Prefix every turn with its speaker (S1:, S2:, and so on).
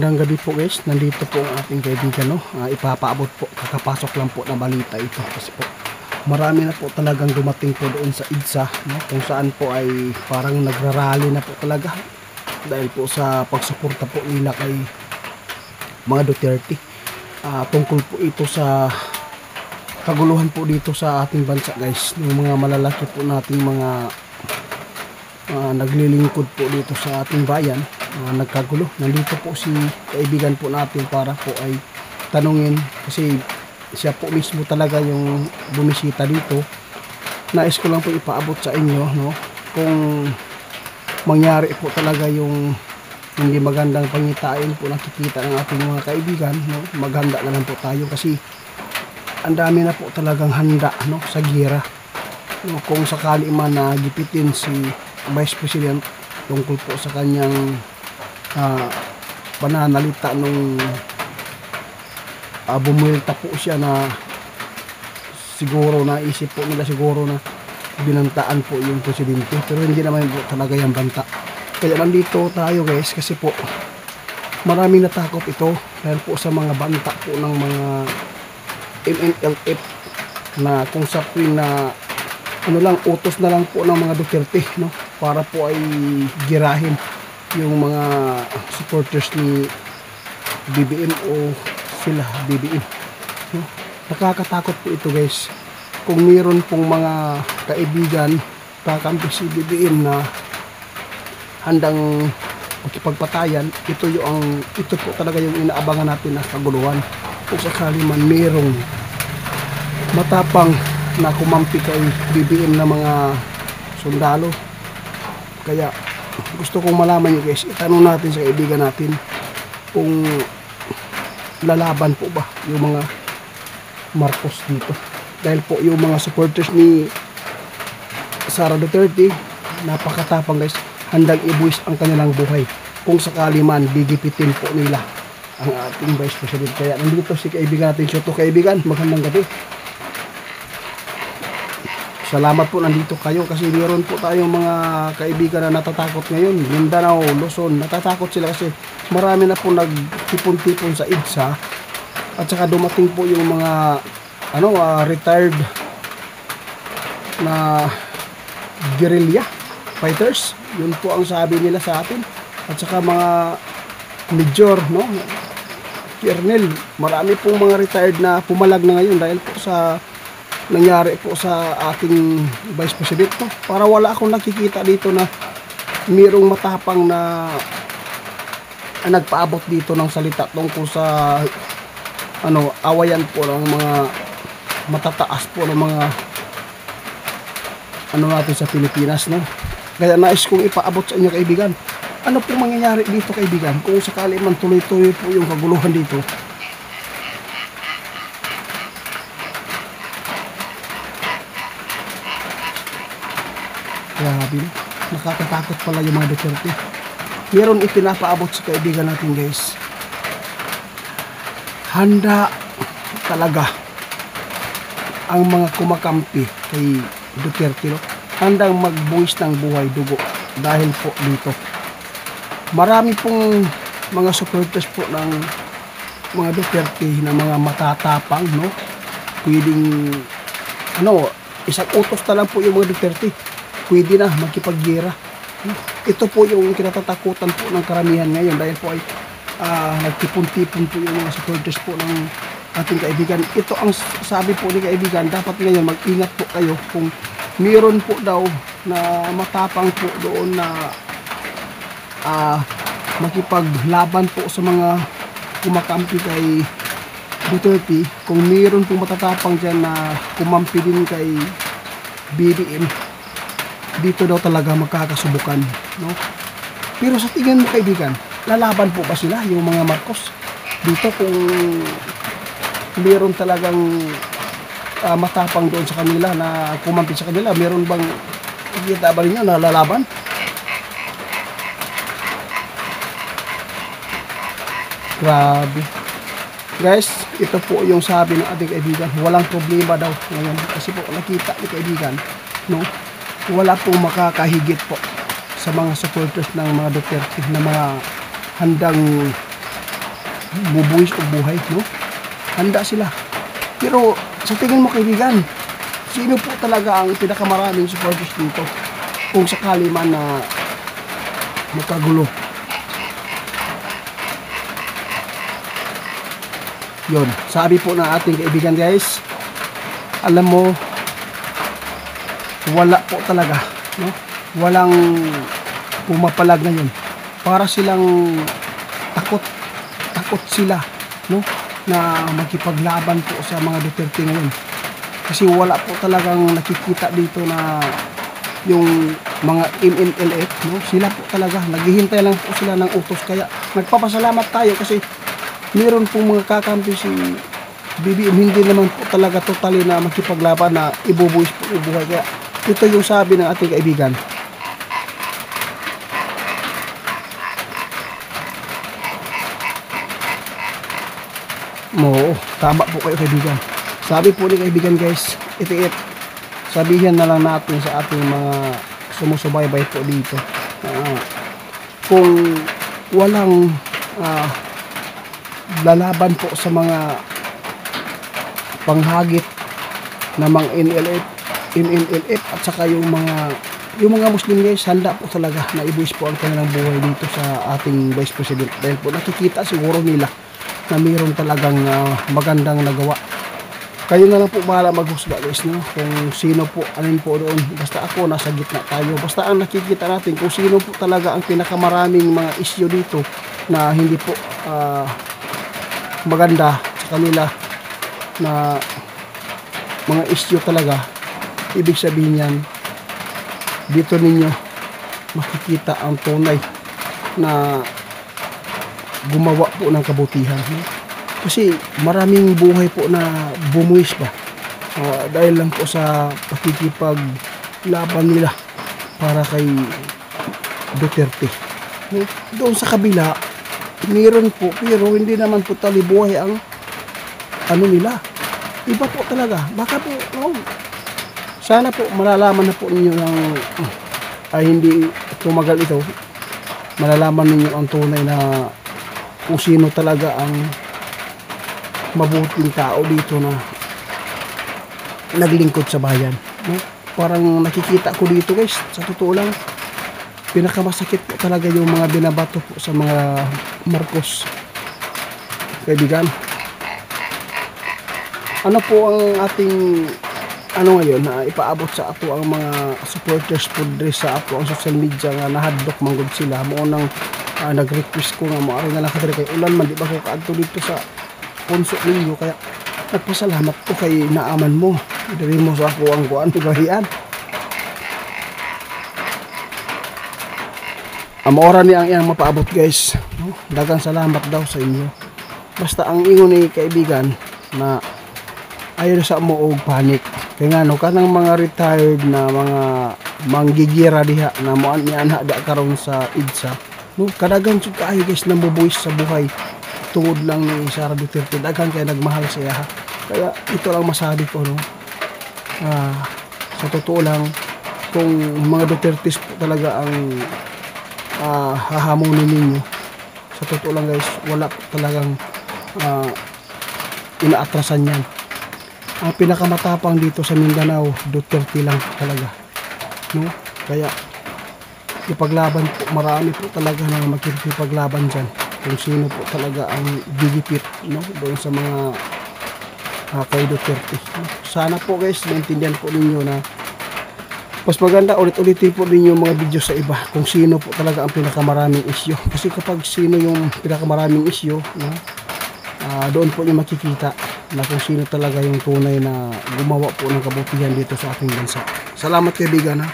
S1: Magandang gabi po guys, nandito po ang ating kaibigan, no? Ipapaabot po, kakapasok lang po na balita ito kasi po marami na po talagang dumating po doon sa EDSA, no? Kung saan po ay parang nagrarally na po talaga dahil po sa pagsuporta po nila kay mga Duterte. Tungkol po ito sa kaguluhan po dito sa ating bansa guys, yung mga malalaki po nating mga naglilingkod po dito sa ating bayan. Nagkagulo. Nandito po si kaibigan po natin para po ay tanungin kasi siya po mismo talaga yung bumisita dito. Nais ko lang po ipaabot sa inyo, no, kung mangyari po talaga yung hindi magandang pangitain po nakikita ng ating mga kaibigan, no, maghanda na lang po tayo kasi ang dami na po talagang handa, no, sa gira, no, kung sakali man na gipitin si Vice President tungkol po sa kanyang pananalita nung bumulta po siya na siguro naisip po nila siguro na binantaan po yung presidente, pero hindi naman po talaga yung banta. Kaya nandito tayo guys kasi po maraming natakot ito dahil po sa mga banta po ng mga MNLF na kung sa tuwing na ano lang, utos na lang po ng mga Duterte, no, para po ay girahin yung mga supporters ni BBM o sila BBM, no? Nakakatakot po ito guys. Kung mayroon pong mga kaibigan kakampi si BBM na handang makipagpatayan, ito po talaga yung inaabangan natin na kaguluhan kung sakali man mayroong matapang na kumampi kay BBM na mga sundalo. Kaya gusto kong malaman nyo guys, itanong natin sa kaibigan natin kung lalaban po ba yung mga Marcos dito, dahil po yung mga supporters ni Sara Duterte napakatapang guys, handang ibuwis ang kanilang buhay kung sakali man bigipitin po nila ang ating Vice President. Kaya nandito si kaibigan natin Shoto. Kaibigan, magandang gabi. Salamat po nandito kayo kasi meron po tayong mga kaibigan na natatakot ngayon. Mindanao, Luzon, natatakot sila kasi marami na po nagtipon-tipon sa EDSA at saka dumating po yung mga retired na guerrilla fighters. Yun po ang sabi nila sa atin. At saka mga major, no, colonel, marami pong mga retired na pumalag na ngayon dahil po sa nangyari po sa ating Vice President, no? Para wala akong nakikita dito na mayroong matapang na nagpaabot dito ng salita tungkol sa awayan po ng mga matataas po ng mga natin sa Pilipinas, no? Kaya nais kong ipaabot sa inyo kaibigan, ano po mangyayari dito kaibigan kung sakali man tuloy-tuloy po yung kaguluhan dito. Grabe, nakakatakot pala yung mga Duterte. Meron ipinapaabot sa kaibigan natin guys. Handa talaga ang mga kumakampi kay Duterte, no? Handang magbuwis ng buhay dugo dahil po dito. Marami pong mga supporters po ng mga Duterte na mga matatapang, no? Pwedeng isang utos na lang po yung mga Duterte, pwede na magkipaggira. Ito po yung kinatatakutan po ng karamihan ngayon dahil po ay nagtipon-tipon po yung mga supporters po ng ating kaibigan. Ito ang sabi po ni kaibigan, dapat ngayon mag-ingat po kayo kung mayroon po daw na matapang po doon na makipaglaban po sa mga kumakampi kay Duterte. Kung mayroon po matatapang dyan na kumampi din kay BBM, dito daw talaga magkakasubukan, no? Pero sa tingin mo kaibigan, lalaban po ba sila yung mga Marcos dito kung meron talagang matapang doon sa kanila na kumampi sa kanila? Meron bang kita ba rin na lalaban? Grabe guys, ito po yung sabi ng ating kaibigan, walang problema daw ngayon kasi po nakita ni kaibigan, no, wala pong makakahigit po sa mga supporters ng mga Duterte na mga handang bubuwis o buhay, no? Handa sila. Pero sa tingin mo kaibigan, sino po talaga ang pinakamaraming supporters dito? Kung sakali man na magkagulo. Yun, sabi po ng ating kaibigan guys, alam mo, wala po talaga, no? Walang pumapalag ngayon. Para silang takot sila, no? Na makipaglaban po sa mga Duterte ngayon. Kasi wala po talagang nakikita dito na yung mga MNLF, no? Sila po talaga, naghihintay lang po sila ng utos. Kaya nagpapasalamat tayo kasi meron pong mga kakampi si BBM, hindi naman po talaga totally na makipaglaban na ibubuwis po ibuhay. Kaya ito yung sabi ng ating kaibigan. Oo, tama po kayo kaibigan. Sabi po ni kaibigan guys, itiit, sabihin na lang natin sa ating mga sumusubaybay po dito. Kung walang lalaban po sa mga panghagit na mga NLF at saka yung mga Muslim guys, handa po talaga na ibuwis po ang kanilang buhay dito sa ating Vice President. Dahil po nakikita siguro nila na mayroon talagang magandang nagawa. Kayo na lang po bahala maghusga guys, no? Kung sino po, alin po doon. Basta ako, nasa gitna tayo. Basta ang nakikita natin kung sino po talaga ang pinakamaraming mga issue dito na hindi po maganda sa kanila, na mga issue talaga. Ibig sabihin yan, dito ninyo makikita ang tunay na gumawa po ng kabutihan, no? Kasi maraming buhay po na bumuwis pa dahil lang po sa pakikipaglaban nila para kay Duterte, no? Doon sa kabila meron po, pero hindi naman po talibuhay ang ano nila. Iba po talaga. Baka po, no? Sana po malalaman na po ninyo ng ay hindi tumagal ito, malalaman ninyo ang tunay na kung sino talaga ang mabuting tao dito na naglingkod sa bayan, no? Parang nakikita ko dito guys, sa totoo lang, pinakamasakit po talaga yung mga binabato po sa mga Marcos kaibigan. Ano po ang ating ngayon na ipaabot sa ato ang mga supporters po diri sa ato ang social media nga nahadlok manggod sila mo nang nag-request ko nga moari na lang kadiri kay ulan man, di ba ko kaadto dito sa punso ninyo, kaya nagpasalamat ko kay naaman mo diri mo sa ako ang kuan gahian. Amora ni ang iyang mapaabot guys, no? Dagang salamat daw sa inyo. Basta ang ingon ni kaibigan na ayaw sa mo og panic. Kaya nga no, kanang mga retired na mga manggigira diha na mo niana da karon sa EDSA, no? Kadagan jud kaayo guys na mubuwis sa buhay tungod lang ni Sara Duterte. Dagan kay nagmahal sa iya. Kaya ito lang masabi ko, no? Sa totoo lang, kung mga Dutertes po talaga ang hahamunin ninyo, sa totoo lang guys, wala po talagang inaatrasan yan. Ang pinakamatapang dito sa Mindanao, Duterte lang talaga, no? Kaya ipaglaban po, marami po talaga na makikipaglaban dyan kung sino po talaga ang gigipit, no? Doon sa mga kay Duterte, no? Sana po guys, maintindihan po ninyo na mas maganda ulit-ulitin po ninyo mga video sa iba kung sino po talaga ang pinakamaraming issue. Kasi kapag sino yung pinakamaraming issue, no? Doon po yung makikita na kung sino talaga yung tunay na gumawa po ng kabutihan dito sa ating bansa. Salamat kaibigan, ha.